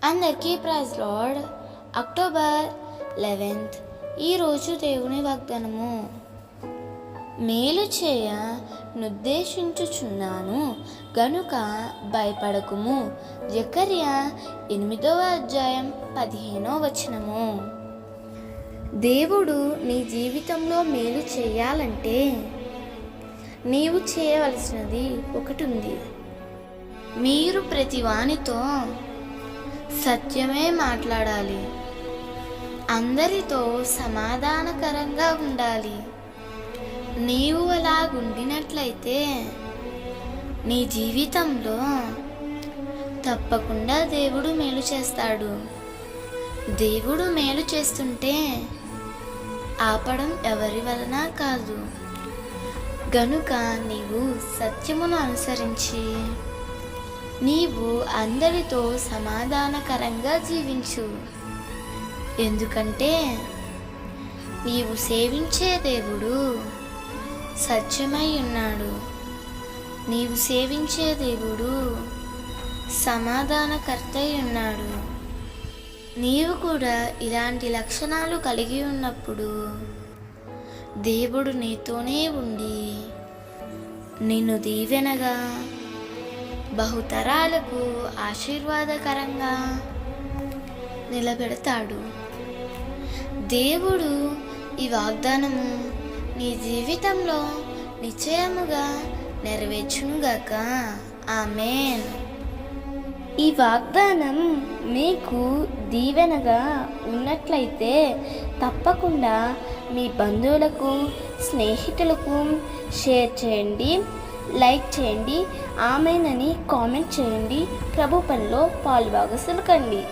అందరికీ praise lord. October 11th ఈరోజు దేవుని వాగ్దానము. మేలు చేయ నుద్దేశించుచున్నాను గనుక భయపడకుము. జకర్యా 8:15 దేవుడు నీ జీవితంలో మేలు చేయాలంటే నీవు చేయవలసినది ఒకటి ఉంది. మీరు ప్రతి వానితో సత్యమే మాట్లాడాలి. అందరితో సమాధానకరంగా ఉండాలి. నీవు అలాగుండినట్లయితే నీ జీవితంలో తప్పకుండా దేవుడు మేలు చేస్తాడు. దేవుడు మేలు చేస్తుంటే ఆపడం ఎవరి వలన కాదు. గనుక నీవు సత్యమును అనుసరించి నీవు అందరితో సమాధానకరంగా జీవించు. ఎందుకంటే నీవు సేవించే దేవుడు సత్యమై ఉన్నాడు. నీవు సేవించే దేవుడు సమాధానకర్తై ఉన్నాడు. నీవు కూడా ఇలాంటి లక్షణాలు కలిగి ఉన్నప్పుడు దేవుడు నీతోనే ఉండి నిన్ను దీవెనగా బహుతరాలకు ఆశీర్వాదకరంగా నిలబెడతాడు. దేవుడు ఈ వాగ్దానము నీ జీవితంలో నిశ్చయముగా నెరవేర్చునుగాక. ఆమేన్. ఈ వాగ్దానం మీకు దీవెనగా ఉన్నట్లయితే తప్పకుండా మీ బంధువులకు, స్నేహితులకు షేర్ చేయండి, లైక్ చేయండి, ఆమేన్ అని కామెంట్ చేయండి. ప్రభు పనిలో పాలుభాగస్తులు కండి.